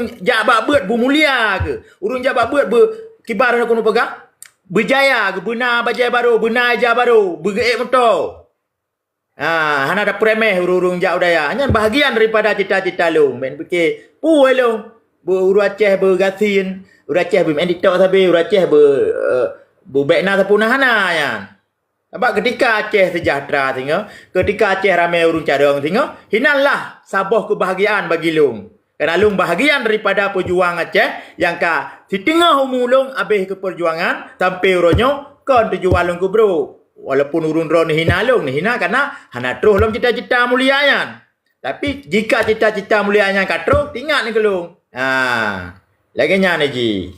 urung jabat beut bu mulia ke? Urung jabat beut kibar nak kono pegang? Berjaya ke benar bajai baru, benar aja baru, bergeek motor. Hana ada premeh urung jak udaya. Hanya bahagian daripada cita-cita long. Men fikir, puai long. Uru Aceh bergasin, uru Aceh bermain TikTok sabi, uru Aceh berbekna sapuna hana ya. Sebab ketika Aceh sejahtera tengok, ketika Aceh ramai urung cadang tengok, hinalah sabah kebahagiaan bagi long. Kerana long bahagian daripada perjuang Aceh yang ka di tengah umulong habis ke perjuangan sampai uronyo kon tujuan long ku bro. Walaupun urun ron ni hina long ni hina karena hana terus long cita-cita mulia yan. Tapi jika cita-cita mulia yan ka terus tinggal ni kelong. Lagi nya ni ji.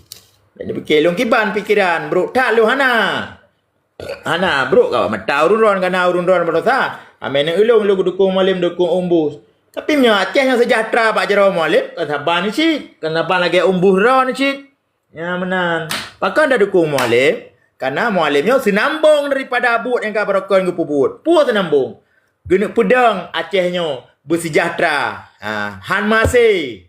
Jadi fikir long kiban pikiran bro tak lu hana. Hana bro kau mata urun ron karena urun ron berosa. Amen ulung lu dukung malim dukung umbus. Tapi punya Aceh yang sejahtera Pak Jarau Mualim, kan sabar ni cik. Kan sabar lagi umbuh rau ni cik. Ya menang. Pakai dah dukung Mualim. Karena Mualimnya senambung daripada abut yang kau berokon ke pubut. Puas senambung. Guna pedang Acehnya bersejahtera. Han masih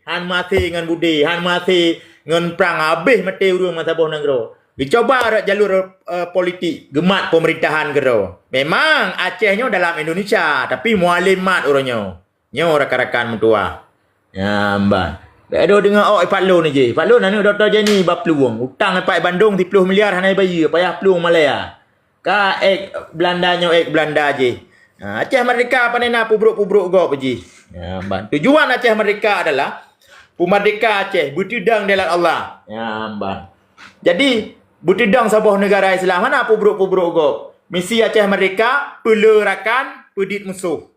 dengan budi. Han masih dengan perang habis mati urung masa bawah negara. Dicoba ada jalur politik. Gemat pemerintahan gero. Memang Acehnya dalam Indonesia. Tapi Mualim mat orangnya. Nyo rakan-rakan mentua. Ya, mbak. Ada dengar Pak Lon ni je. Pak Lon ni Dr. Jenny bab peluang. Hutang Pak Bandung 30 miliar hanai bayi. Payah peluang Malaya. Ka Belandanya Belanda je. Aceh Merdeka panena pubruk-pubruk go peji. Ya, mbak. Tujuan Aceh Merdeka adalah pemerdeka Aceh bertidang dalam Allah. Ya, mbak. Jadi bertidang sebuah negara Islam mana pubruk-pubruk go. Misi Aceh Merdeka pelerakan pedit musuh.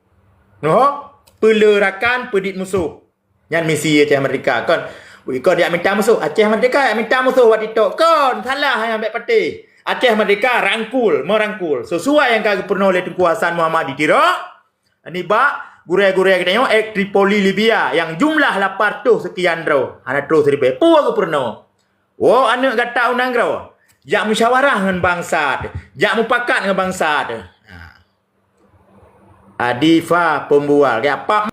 Noh? Pelerakan pedit musuh. Yang misi Aceh Merdeka kan. Kau dia minta musuh. Aceh Merdeka yang minta musuh waktu itu. Kan salah yang ambil parti. Aceh Merdeka merangkul. Sesuai yang kau pernah oleh Tunku Hassan Muhammad ditira. Ini bak gurai-gurai kita tengok Tripoli Libya yang jumlah 800 sekian roh. Ada terus ribu. Apa aku pernah? Oh anak kata unang roh. Jak musyawarah dengan bangsa. Jak mupakat dengan bangsa. Adifa pembual kayak apa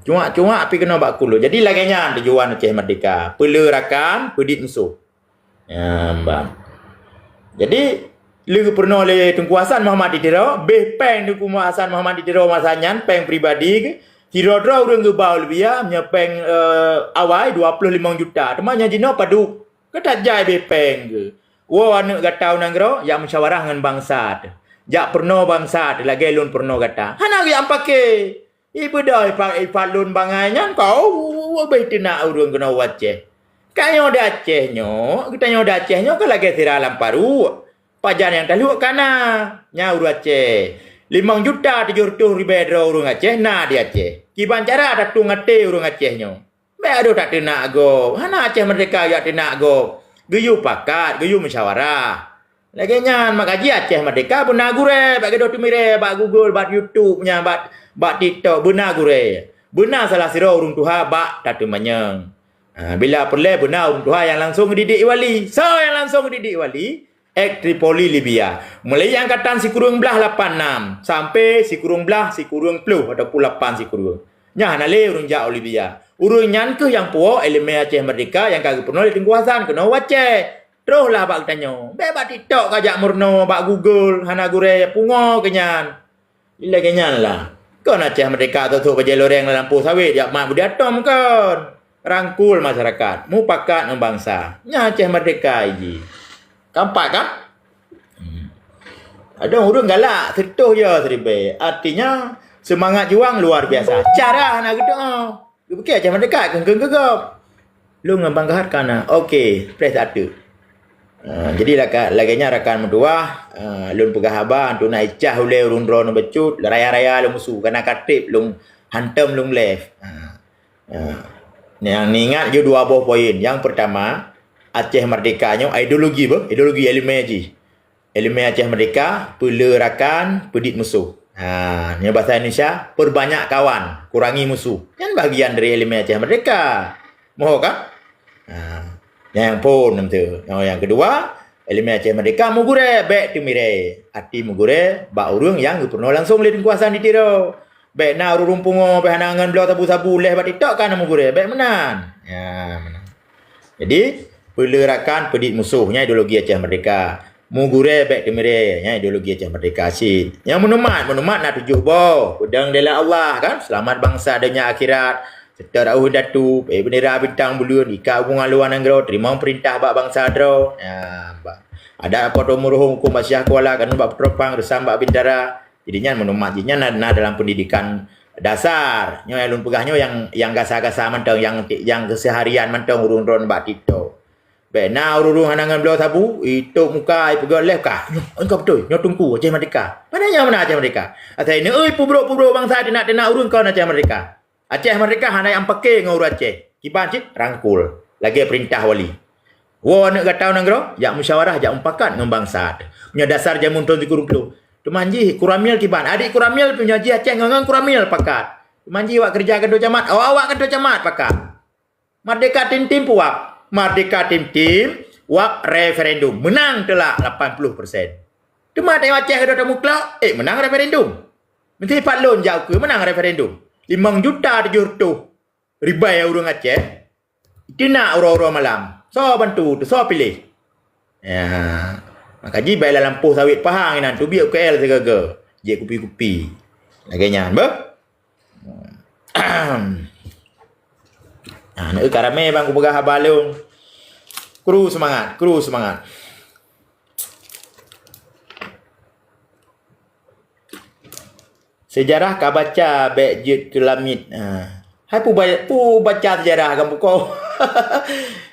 cuma api kena bak kulu. Jadi laginya tujuan Aceh Merdeka pelerakan pedit musuh. Ya bang. Jadi lu pernah oleh Tunku Hassan Muhammad ditira peng Tunku Hassan Muhammad ditira masanya peng pribadi ke tira-tira urang ke bau lebih nya peng awal 25 juta temannya jino padu ketat jai peng ke wo anak gatau nanggro yang musyawarah dengan bangsa. Jak pernah bangsa lagi lun pernah kata. Hana yang pakai. Ibu dah ipat lun bangainya kau baik nak urang kena Aceh. Kayo dah Acehnya, kita nyo dah Acehnya kan lagi siralam paru. Pajan yang taluk kana nya urang Aceh. 5 juta 700 ribu urang Aceh na di Aceh. Kiban cara datu ngate urang Acehnya. Be ado tak tenak go. Hana Aceh Merdeka ya tenak go. Geyu pakat, geyu musyawarah. Lagi nyan makaji Aceh Merdeka benar gure bagi do tumire bak Google bak YouTube nya bak TikTok benar gure. Benar salah sira urung tuha bak tatu manyang. Bila perle benar urung tuha yang langsung didik wali. So yang langsung didik wali Tripoli Libya. Mulai angkatan si kurung belah 86 sampai si kurung belah si kurung puluh atau 8 si kurung. Nya hanale urung jauh Libya. Urung nyan ke yang puo elemen Aceh Merdeka yang kagak pernah Tunku Hassan kena Aceh. Teruslah bak tanya. Bebak TikTok kajak murno bak Google hana gure pungo kenyan. Ila kenyan lah. Kau Aceh Merdeka tu bajai loreng dalam lampu sawit jak mak budi atom kan. Rangkul masyarakat, mupakat dengan bangsa. Nya Aceh Merdekaiji. Kampak kan? Ada urang galak setuh je seribe. Artinya semangat juang luar biasa. Cara hana gitu. Okey Aceh Merdeka gegap. Lu ngembangkan kana. Okey, press satu. Jadi laginya rakan mendua lun pegah haba untuk naik cah oleh urun drone becut raya-raya lu musuh kena katip lung hantam lung left. Yang ingat je dua buah poin. Yang pertama Aceh Merdekanya ideologi elemen haji. Elemen Aceh Merdeka pelerakan pedit musuh. Ni bahasa Indonesia perbanyak kawan, kurangi musuh. Kan bahagian dari elemen Aceh Merdeka. Moho kan? Yang pun tu. Yang kedua, elemen Aceh Merdeka mugure back to mire. Arti mugure ba urang yang pernah langsung oleh Tunku Hassan ditiro. Baik na urung pungo pe hanangan belau tabu-tabu leh bat TikTok kan mu gure. Baik menan. Ya, menan. Jadi, pelerakan pedit musuhnya ideologi Aceh Merdeka. Mu gure baik temire nya ideologi Aceh Merdeka sid. Yang menumat nak tujuh bo. Pedang dela Allah kan. Selamat bangsa dunia akhirat. Serta rauh datu, bendera bintang bulan, ika hubungan luar negara, terima perintah bak bangsa dro. Ya, ada apa tu muruh hukum Masyah Kuala kan bak petropang resam bak bintara. Jadinya menumat jadinya dalam pendidikan dasar. Nyo alun pegahnya yang gasa-gasa mentang yang keseharian mentang urun-urun bak tito. Baik na urun hanangan belau tabu, itu muka ai pegah leh kah. Engkau betul, nyo tungku Aceh Merdeka. Mana Aceh Merdeka? Atai ni euy pubrok bangsa nak urun kau Aceh Merdeka. Aceh Merdeka hanya yang pakai ngau Aceh. Kiban cik rangkul. Lagi perintah wali. Wa nak gatau nanggro, jak musyawarah, jak umpakat ngam bangsa. Punya dasar jamun ton dikurung-kurung. Tumanji kuramil kiban. Adik kuramil punya ji Aceh ngangang kuramil pakat. Tumanji wak kerja kedo camat. Awak kedo camat pakat. Merdeka tim-tim puak. Merdeka tim-tim wak referendum. Menang telak 80%. Tumat Aceh kedo tamu kelak. Menang referendum. Menteri Pak Lon jauh ke menang referendum. 5.700.000 orang Aceh. Kena orang-orang malam. So bantu, so pilih. Ya. Maka ji baiklah lampu sawit Pahang nan tu biar KL segaga. Je kupi-kupi. Laganya, ba? Nak karame bang ku pegah balung. Kru semangat. Sejarah kau baca Bejut Kelamit. Hai pu baca sejarah kamu kau.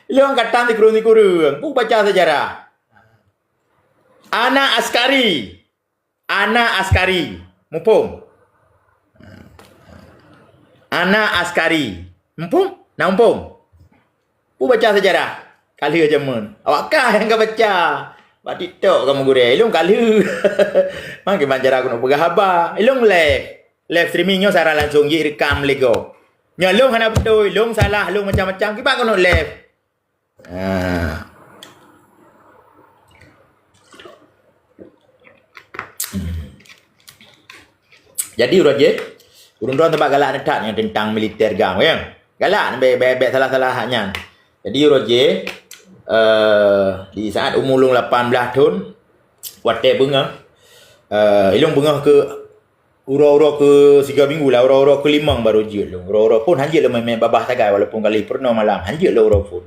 Leong katan di kurung. Pu baca sejarah. Ana Askari. Mumpung. Ana Askari. Mumpung? Nak mumpung? Pu baca sejarah. Kali aja men. Awakkah yang kau baca? Bak TikTok kamu gure. Ilung kali. Mang ke banjara aku nak pegah haba. Ilung live streamingnya secara langsung je rekam lego. Nya long hana betul, long salah, long macam-macam. Kipak aku nak live. Jadi urun tempat galak netak yang tentang militer gang ya. Galak bebek salah-salahnya. Jadi di saat umur 18 tahun wate bunga ilung bunga ke ura-ura ke 3 minggu lah, ura-ura ke 5 baru je long. Ura-ura pun hanjit lah main babah tagai walaupun kali pernah malam hanjit lah ura pun.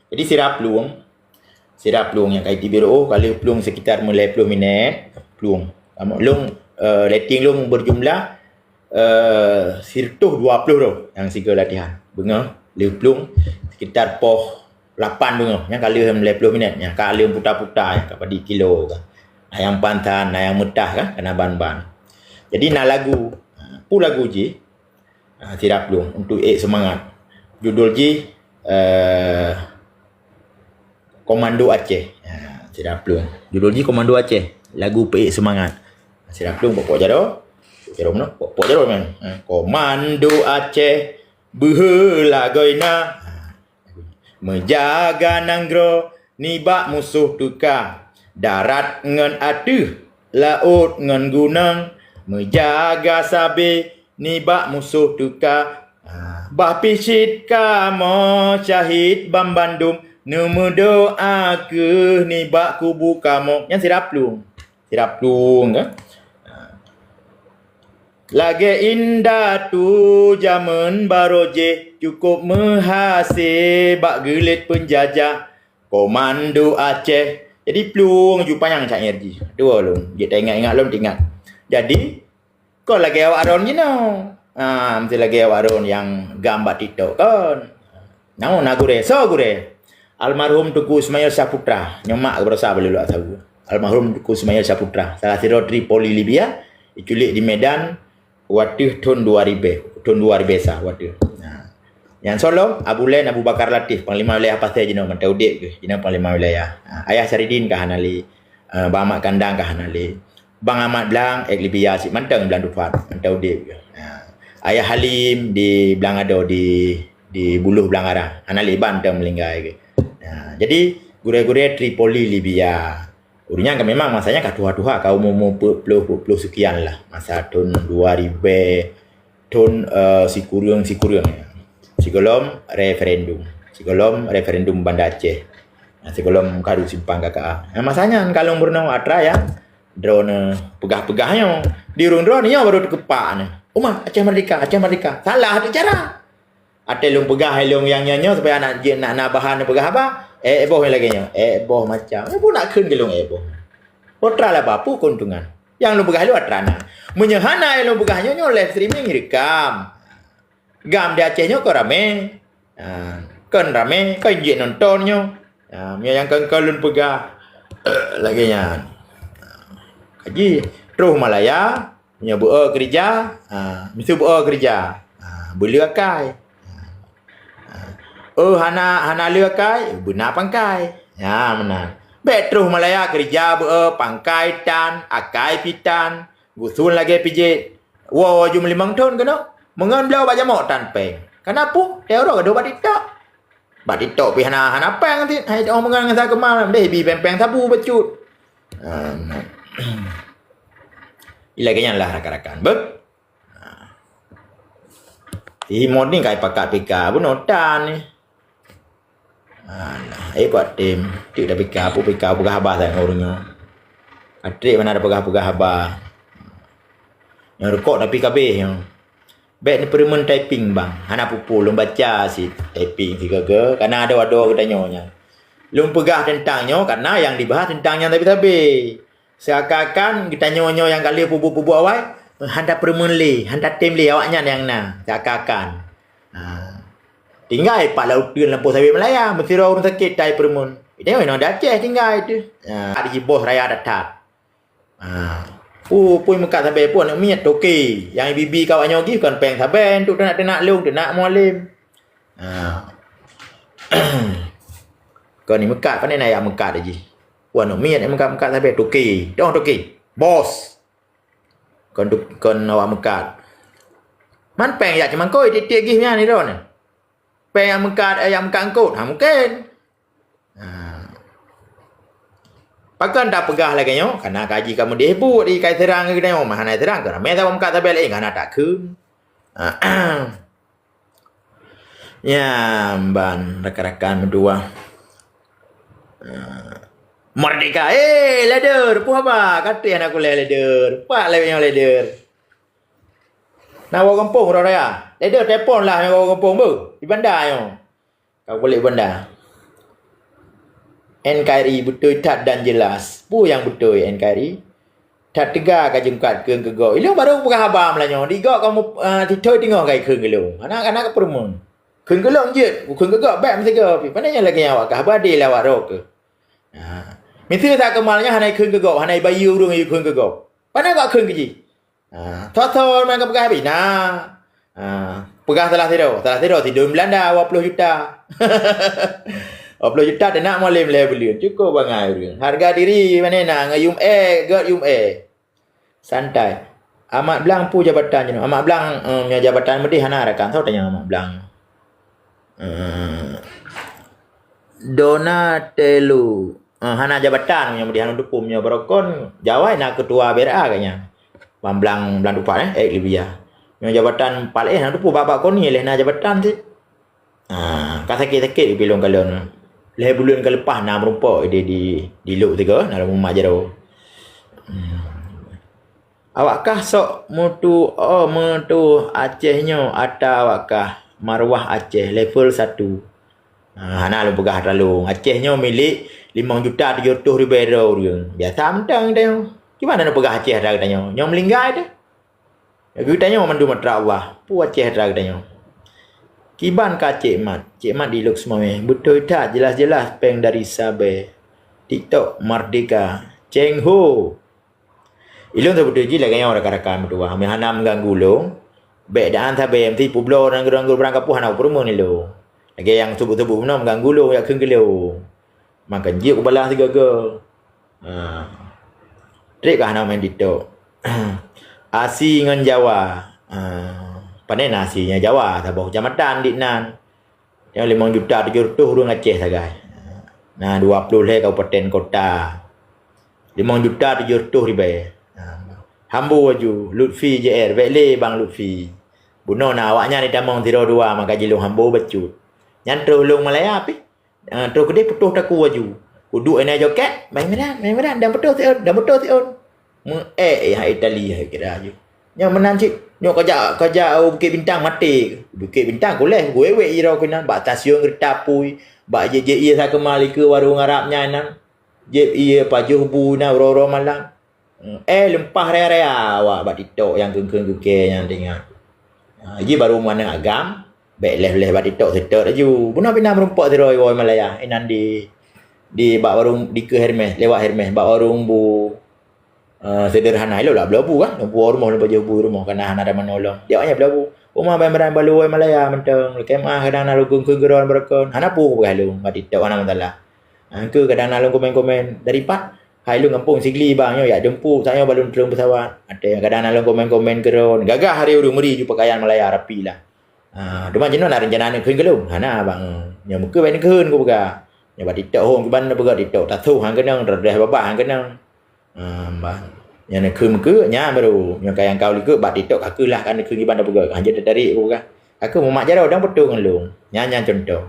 Jadi sirap peluang yang kait biru kali peluang sekitar 50 minit peluang long rating long berjumlah sirtuh 20 tu yang 3 latihan bunga peluang sekitar 8 bunga yang kali 50 minit yang kali putar-putar yang kapadi kilo kan yang pantan yang metah kan kena ban-ban. Jadi nak lagu je tidak belum untuk semangat judul je Komando Aceh tidak belum judul je Komando Aceh lagu semangat tidak belum pokok jaro mana pokok jaro memang Komando Aceh beheula goina menjaga nanggro nibak musuh tuka darat ngan aduh laut ngan gunung menjaga sabe nibak musuh tuka bah pisit kamo syahid bam Bandung nemu doa ke nibak kubu kamo yang sirap lung kan lagi indah tu zaman baroje cukup menghasil bak gelit penjajah Komando Aceh. Jadi peluang jumpa yang cak energi. Dua long. Kita ingat long ingat. Jadi kau lagi awak aron je no. Mesti lagi awak aron yang gambar TikTok kan. Namun nagure almarhum Tuku Ismail Saputra. Nyomak berasa boleh lu tahu. Almarhum Tuku Ismail Saputra. Salah satu Tripoli Libya. Diculik di Medan. Waktu tahun 2000 sah waktu. Yang Solo Abu Bakar Latif Panglima Wilayah Pasir jina mantau dek ke jina Panglima Wilayah. Ayah Saridin kah hanali. Bang Ahmad Kandang kah hanali. Bang Ahmad Blang Libya si mantang Belang Dufat mantau dek ke. Ayah Halim di Belangado di Buluh Belangara hanali bantang melinggai ke. Jadi gure-gure Tripoli Libya. Urnya kan memang masanya kat tuha-tuha kau mau puluh sekian lah masa tahun 2000 tun si kurang Sigolom referendum Banda Aceh. Sigolom kadu simpang kakak. Masanya kalau murno atra ya drone pegah-pegahnya di drone nya baru kepak ni. Aceh merdeka. Salah tu cara. Ate long pegah long yang nyanyo supaya nak bahan pegah apa? Boh lagi nya. Boh macam. Pun nak keun ke long boh. Otra lah bapu keuntungan. Yang long pegah lu atra na. Menyehana long pegahnya nyo live streaming rekam. Gam di Aceh nyo ko rame. Kan rame, kan je nontonnya. Yang kalun pegah lagi nya. Kaji terus Malaya punya kerja, mesti kerja. Boleh akai. Hana lekai, benar pangkai. Ya, benar. Terus Malaya kerja pangkai tan, akai pitan, gusun lagi pijit. Jum 5 tahun kena. Mengan belau baca mau tan peng. Kenapa? Teoro kado batita. Batita pi hana peng nanti. Hai orang mengan dengan saya kemal. Deh bi peng sabu becut. Ilaganya lah rakan-rakan. Timur ni kai pakat pika pun notan ni. Buat tim. Tik dah pika pegah habah saya orangnya. Atrik mana ada pegah habah. Yang rekod dah pika beh yang. Baik ni permen typing bang. Hana pupu lom baca si typing si gaga. Karena ada wado kita nyonya. Lom pegah tentangnya karena yang dibahas tentangnya tapi seakan-akan kita nyonyo yang kali pupu awal. Handa permen le, handa tim le awaknya yang na. Seakan-akan. Tinggal pak laut dia lampu sawit Melaya. Mesti orang sakit tai permen. Tengok nak Aceh tinggal itu. Ada bos raya datat. Pui mekat sampai pun nak miat toki. Yang bibi kawannya lagi kan peng saben tu nak lung, nak mualim. Kau ni mekat pandai nak yang mekat aja. Puan nak miat mekat sampai toki. Dong toki. Bos. Kon awak mekat. Man peng ya cuman koi titik gih ni ron. Peng yang mekat angkut. Mungkin. Pakan dah pegah lagi nyo karena kaji kamu dihebut di kai terang ke nyo mah nai terang kerana meta pom kat tabel ngana tak keun. Ya ban rakan-rakan berdua. Merdeka leder puh apa kata anak aku leder. Pak lewe nyo leder. Nak bawa kampung raya. Leder telefon lah yang bawa kampung bu di bandar nyo. Kau boleh bandar. NKRI betul tak dan jelas. Pu yang betul NKRI. Tak tegak ka jengkat keung kegok. Ilung baru pegah habam lah nyo. Digok kamu titoi tengok kai keung gelung. Anak-anak ke permun. Keung gelung je. Keung kegok baik mesti ke. Pandainya lagi awak ka habadi lah awak rok ke. Mesti tak kemalnya hanai keung kegok, hanai bayu urung ayu keung kegok. Pandai kok keung keji. Thot main ke pegah habis. Pegah salah tidur tidur Belanda 20 juta. 20 juta dia nak mualim level cukup bangai. Harga diri mana nak ngayum god yum santai. Amat Blang pu jabatan je. Amat Blang punya jabatan medih hana rakan tahu tanya Amat Blang. Donatelu hana jabatan punya medih hana dupu punya berokon Jawa nak ketua BRA kayaknya. Blang dupa Libya. Punya jabatan paling hana dupu babak kon ni leh na jabatan tu. Sakit bilong kalon. Bulan ke lepas nak merumpak dia di luk tiga dalam rumah jero. Awakkah sok mutu Acehnya ada awakkah Marwah Aceh level 1. Hana lu pegah terlalu. Acehnya milik 5 juta 700 ribu euro dia. Biasa mentang dia. Gimana nak pegah Aceh dah katanya? Nyom linggai dia. Ya katanya mandu matra Allah. Pu Aceh dah katanya. Kiban ka Cik Mat di luk semua betul tak jelas-jelas peng dari Sabah. TikTok merdeka. Cheng Ho. Ilung tu betul je lagi orang rakan berdua. Kami hana mengganggu lo. Baik dah antah BM ti publo ranggu berangkap puh hana permu ni lo. Lagi yang sebut-sebut benar mengganggu lo ya keung lo. Makan je ku balas tiga ke. Trik ka hana main TikTok. Asi dengan Jawa. Pandai nasinya Jawa tabah kecamatan Diknan. Yang 5 juta 700 orang Aceh sagai. 20 le kabupaten kota. 5 juta 700 ribu. Hambu waju Lutfi JR, Bekle bang Lutfi. Buno na awaknya ni tamong tiro dua maka jilung hambo becut. Nyan terus ulung Malaya api. Terus kedai putuh taku waju. Kudu ena joket, main medan dan betul ti on. Hai Itali hai kira aja. Nya menan cik. Nyo kerja Bukit Bintang mati. Bukit Bintang kuleh wewe ira kena bak stasiun kereta pui. Bak je ia sa kemali ke warung Arabnya nan. Je ia pajuh bu na ro malam. Lempah rea-rea awak bak TikTok yang kengkeng yang dengar. Ji baru mana agam. Baik leh bak TikTok setok aju. Buna bina merumpak teroi woi Malaya. Inan di bak warung di ke Hermes, lewat Hermes bak warung bu sederhana elok lah belabu kan. Lampu rumah lepas jauh rumah kena ada menolong. Dia hanya belabu. Rumah badan balu woi Malaya mentang. Kemah kadang nak lukung kegeron berakon. Hana pu berhalung bak TikTok ana masalah. Ke kadang nak komen-komen dari pak hai lu ngampung sigli bang yo ya jemput saya balun telung pesawat. Ada yang kadang nak komen-komen keron. Gagah hari urung meri jumpa pakaian Malaya rapi lah. Cuma jenon nak rencana nak keun kelung. Hana bang. Nya muka baik keun ku bega. Nya bak TikTok hong ban bega TikTok tatu hang kenang redah babah hang kenang. Bang. Nya nak keun muka nya baru nya kayang kau likut bak TikTok kakelah kan keun ban bega. Hang jadi tarik ku bega. Aku mau mak jarau dang betul ngelung. Nya contoh.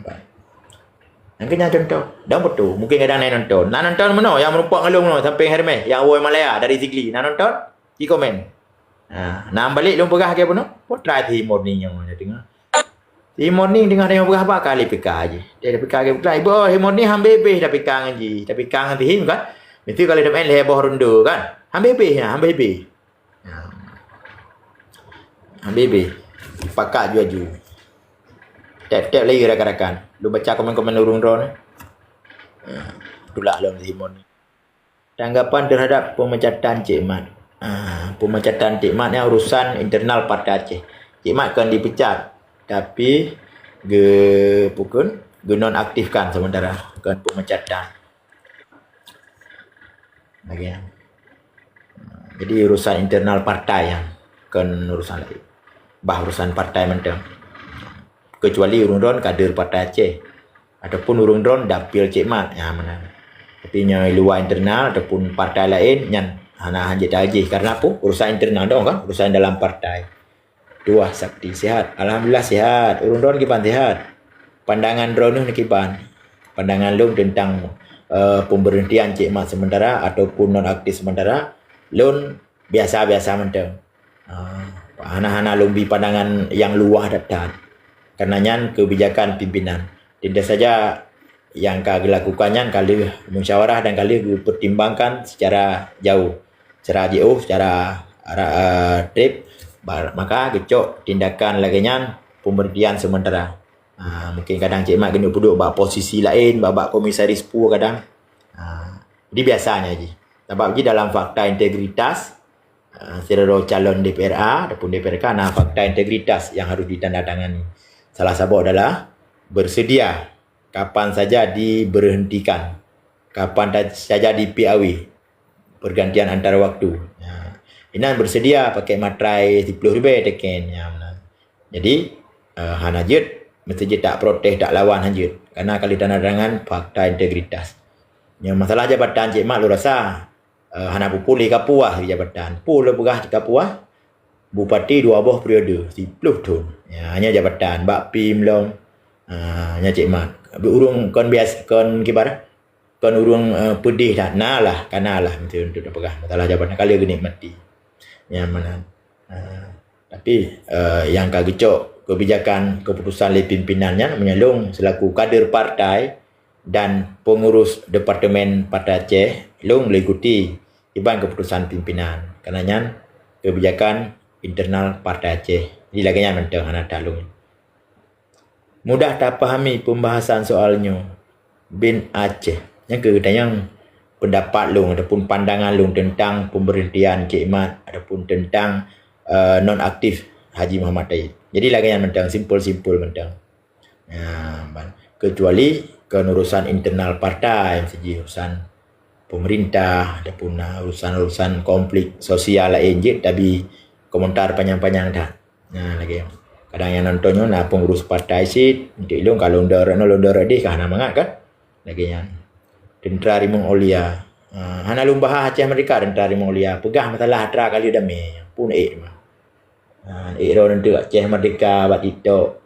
Bang. Yang kena contoh. Dah betul. Mungkin kadang nak nonton. Nak nonton mana? Yang merumpak ngelung mana? Sampai Hermes. Yang awal Malaya dari Zigli. Nak nonton? Di komen. Nak balik lu pegah ke mana? Pun try di morning yang mana tengah. Di morning tengah tengok pegah apa kali pekah aje. Dia pekah ke pekah. Ibu di morning hambebe dah pekah ngaji. Dah pekah ngaji him kan. Mesti kalau dah main leboh rondo kan. Hambebe ya, hambebe. Hambebe. Pakak jual. Tap-tap lagi rakan-rakan. Lu baca komen-komen urung drone. Itulah dalam Zimon ni. Tanggapan terhadap pemecatan Cik Mat. Pemecatan Cik Mat ni urusan internal Partai Aceh. Cik Mat kan dipecat. Tapi nonaktifkan sementara. Kan pemecatan. Okay. Jadi urusan internal partai yang kan urusan lain. Urusan partai mentang. Kecuali urung drone kader Partai Aceh ataupun urung drone dapil Cik Mat mana. Tapi nya luar internal ataupun partai lain nyan hana hanjit haji karena apa? Urusan internal dong kan, urusan dalam partai. Dua sakti sihat. Alhamdulillah sihat. Urung drone kiban sihat. Pandangan drone ni kiban. Pandangan lu tentang pemberhentian Cik Mat sementara ataupun nonaktif sementara lun biasa-biasa mentang. Hana-hana lumbi pandangan yang luar datang. Karenanya kebijakan pimpinan. Tidak saja yang kau lakukannya kali musyawarah dan kali pertimbangkan secara jauh. Secara jauh, secara trip. Maka kecok tindakan laginya pemberhentian sementara. Mungkin kadang Cik Mat kena duduk bak posisi lain, bak komisaris pu kadang. Jadi biasanya je. Sebab je dalam fakta integritas, seluruh calon DPRA ataupun DPRK ada fakta integritas yang harus ditandatangani. Salah satu adalah bersedia kapan saja diberhentikan, kapan saja dipiawi, pergantian antara waktu. Inan bersedia pakai materai 10 ribu teken. Jadi hanajut mesti je tak protes, tak lawan hanjut. Karena kali tandatangan fakta integritas. Yang masalah jabatan Cik Mat lu rasa hana pupuli kapuah jabatan. Pul begah kapuah. Bupati 2 buah periode 10 tahun. Hanya jabatan bak pim long. Nya Cik Mat. Urung kon biasa kon kibar. Kon urung pedih dah. Nalah kanalah mesti untuk pegah. Masalah jabatan kali gini mati. Yang mana. Tapi yang kagecok kebijakan keputusan oleh pimpinannya menyalung selaku kader partai dan pengurus Departemen Partai Aceh long mengikuti iban keputusan pimpinan. Karenanya kebijakan internal Partai Aceh. Jadi laginya mentang anak talung. Mudah tak pahami pembahasan soalnya bin Aceh. Yang yang pendapat long ataupun pandangan long tentang pemberhentian Cik Mat ataupun tentang nonaktif Haji Muhammad Taib. Jadi laginya mentang simpul-simpul mentang. Kecuali urusan internal partai, misalnya urusan pemerintah ataupun urusan-urusan konflik sosial lain je tapi komentar panjang-panjang dah. Lagi kadang yang nontonnya nak pengurus partai sih untuk ilung kalau londor deh kan mangat kan. Lagi yang Tentera Rimau Aulia. Hana lumbah Aceh mereka Tentera Rimau Aulia pegah masalah hatra kali damai pun mah. Iro nanti Aceh Merdeka bat itu.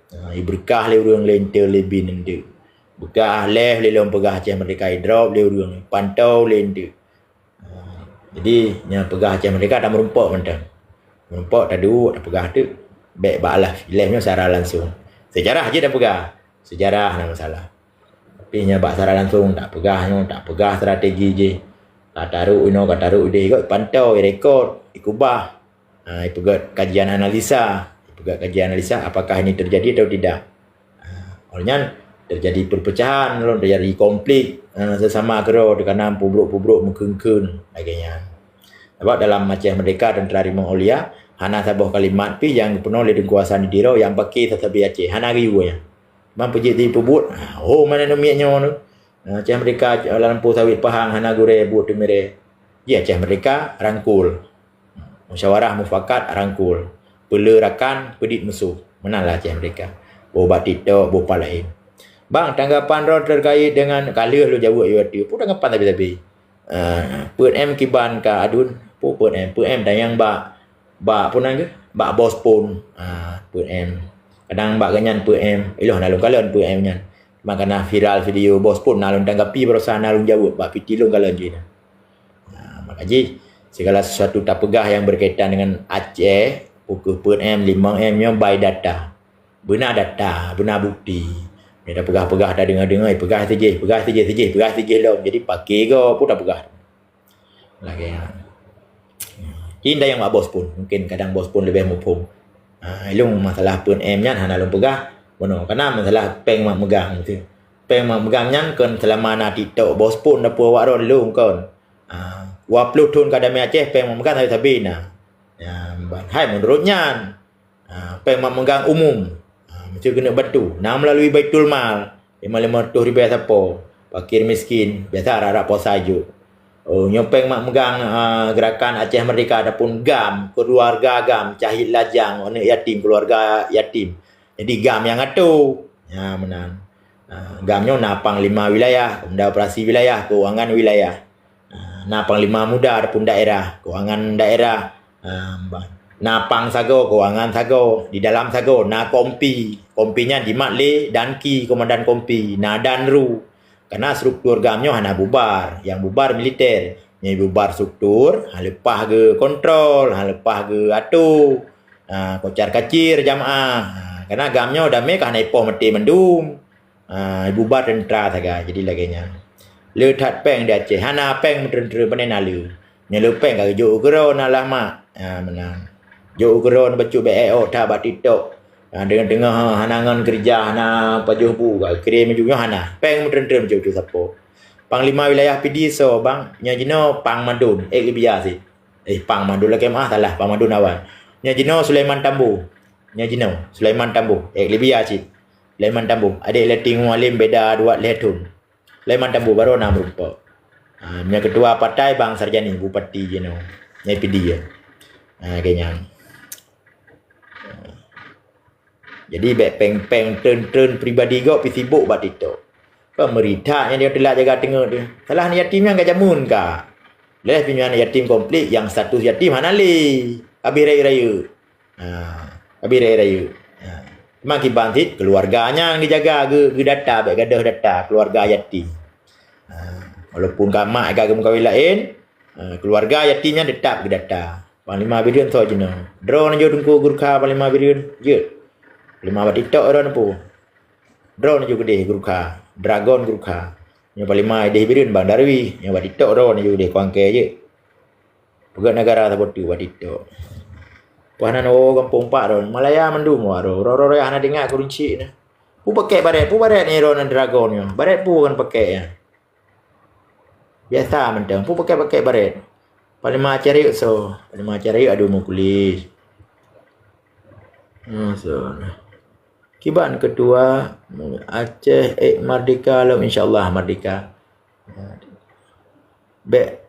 Berkah le urang lentel lebih nanti. Berkah leh le lom pegah Aceh Merdeka drop le urang pantau lentel. Jadi nya pegah Aceh Merdeka dah merumpok mentang. Merumpok tak duk dah pegah tu. Baik balah filmnya secara langsung. Sejarah je dah pegah. Sejarah nak masalah. Tapi nya bak secara langsung tak pegah strategi je. Tak taruh dia ikut pantau rekod ikubah. Ipegat kajian analisa apakah ini terjadi atau tidak. Olehnya terjadi perpecahan, lalu terjadi konflik sesama kero dengan pubruk-pubruk mengkengkun laganya. Sebab dalam Aceh Merdeka dan Terarimang Aulia hana sabuh kalimat pi yang penuh oleh kekuasaan di diro yang pakai tetapi Aceh hana riunya. Bang pejit di pebut. Mana nominya tu? Aceh Merdeka lampu sawit Pahang hana gure buat temere. Ya Aceh Merdeka rangkul. Musyawarah mufakat rangkul. Pelerakan pedit musuh. Menanglah Aceh Merdeka. Bobat tidak, bopa lain. Bang, tanggapan Ron terkait dengan kala lu jawab URT. Pun tanggapan tapi. Put M kiban ka adun. Put M dan yang bak pun ke? Bak bos pun. Put M. Kadang bak ganyan put M. Iloh nalung kalon put M nyan. Makana viral video bos pun nalung tanggapi berusaha nalung jawab. Bak pitilung kalon je. Makaji segala sesuatu tak pegah yang berkaitan dengan Aceh, pukul put M, 5M nya by data. Benar data, benar bukti. Dia dah pegah-pegah dah dengar-dengar, pegah saja long. Jadi pakai ke pun dah pegah. Lagi. Ini yang mak bos pun. Mungkin kadang bos pun lebih mufhum. Ilung masalah put M nya hana long pegah. Benar, karena masalah peng mak megang tu. Peng mak megang nya kan selama na TikTok bos pun dah puas wak long kan. Waplu tun kadami Aceh peng memegang tapi na. Hai menurutnya peng memegang umum. Mesti kena batu. Nah melalui Baitul Mal 55 ribu siapa. Fakir miskin biasa harap puasa saja. Nyopeng mak megang gerakan Aceh Merdeka adapun GAM, keluarga GAM, Cahit Lajang, anak yatim, keluarga yatim. Jadi GAM yang atur. Ya menang. GAM-nya napang 5 wilayah, Komda Operasi Wilayah, Keuangan Wilayah. Napang 5 muda adapun daerah, keuangan daerah. Napang sago, keuangan sago. Di dalam sago, na kompi. Kompinya di Matle, Danki, Komandan Kompi. Na Danru. Karena struktur gamnya hana bubar. Yang bubar militer. Yang bubar struktur, lepas ke kontrol, lepas ke atur. Kocar kacir jamaah. Karena gamnya udah mekah naipoh mati mendum. Bubar tentera saga. Jadi laginya. Le that peng dia Aceh. Hana peng mentera panen lalu. Nyelu peng kagak jauh gero na lama. Menang. Jauh gero na bacuk BEO tak bat TikTok. Dengar hanangan kerja hana pajuh bu. Kirim juga hana. Peng mentera macam siapa. Panglima wilayah PD so bang. Nya jino Pang Madun. Lebih biasa sih. Pang Madun lagi mah salah. Pang Madun awal. Nya jino Sulaiman Tambu. Nya jino Sulaiman Tambu. Lebih biasa sih. Sulaiman Tambu. Adik letting mualim beda dua letun. Sulaiman Tambu baru nama rupa. Yang kedua partai Bang Sarjani Bupati Jeno. Yang PD ya. Kayaknya. Jadi baik peng-peng turn pribadi kau pergi sibuk buat itu. Pemerintah yang dia telah jaga tengok dia. Salah ni yatim yang gak jamun kah? Leh pinjam yatim komplit yang status yatim mana li? Habis raya-raya. Habis raya-raya. Makin bantit keluarganya yang dijaga ke data, baik gadah data keluarga yatim. Walaupun kamak agak kawin lain, keluarga yatimnya tetap ke data. Panglima Birion tu aja no. Drone aja tunggu gurkha Panglima Birion. Je. Panglima bat TikTok orang apa? Drone aja gede gurkha, Dragon gurkha. Yang Panglima deh Birion Bang Darwi, yang bat TikTok drone aja gede kuangke aja. Pegat negara seperti bat TikTok. Puanan kampung pak ron. Malaya mendum waro. Roro hana dengar kurunci ni. Pu pakai baret ni ron Dragon ni. Baret pu kan pakai ya. Biasa mentang. Pu pakai baret. Panglima cari so. Panglima cari aduh mau kulis. So. Kiban kedua Aceh Merdeka lo insyaallah merdeka. Baik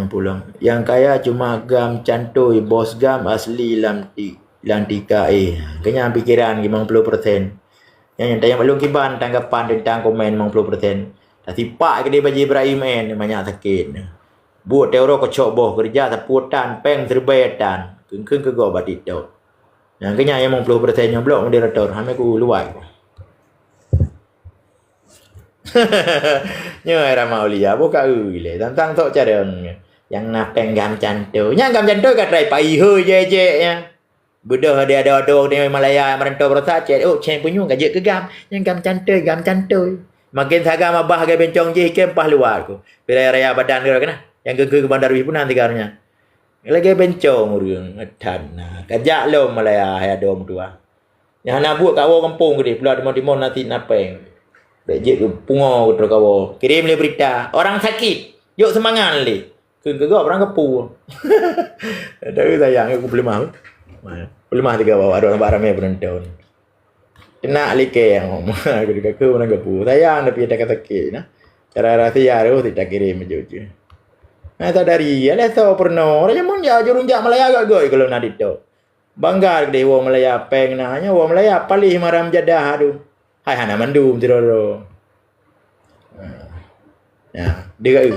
pulang. Yang kaya cuma gam cantoi, bos gam asli lantika Kenya pikiran 50%. Yang belum kiban tanggapan tentang komen 50%. Tapi pak ke dia Baji Ibrahim banyak sakit. Buat teori kocok boh kerja seputan peng terbetan. Kengkeng ke gua bat itu. Yang kenya yang 50% blok moderator. Hame ku luai. Nhớ era Maulia buka ule tentang tok careng yang napeng gam cantu yang gam cantu kat rai pai he je ya budak dia ada di Malaya merantau berasa cek oh ceng punya gajek ke gam yang gam cantu makin sagam abah ga bencong je kempah luar ku bila raya badan dia kena yang ke bandar wi pun nanti karnya lagi bencong urang edan nah kajak lo Malaya ya dom tua yang nak buat kat kampung gede pula di mon nanti napeng Bejek ke pungo ke kawo. Kirim le berita. Orang sakit. Yuk semangat le. Ke orang kepu. Ada sayang aku boleh mahu. Boleh mahu tiga bawa ada orang barang penonton. Kena like yang aku dekat ke orang kepu. Sayang tapi ada kata sakit nah. Cara rasa ya tu tidak kirim je. Nah tak dari ya tahu pernah. Orang mun ya jurung jak Malaya gak goy kalau nak dito. Bangga gede wong Malaya peng nanya wong Malaya palih maram jadah aduh. Hai hana mandum tiroro. Ya, dia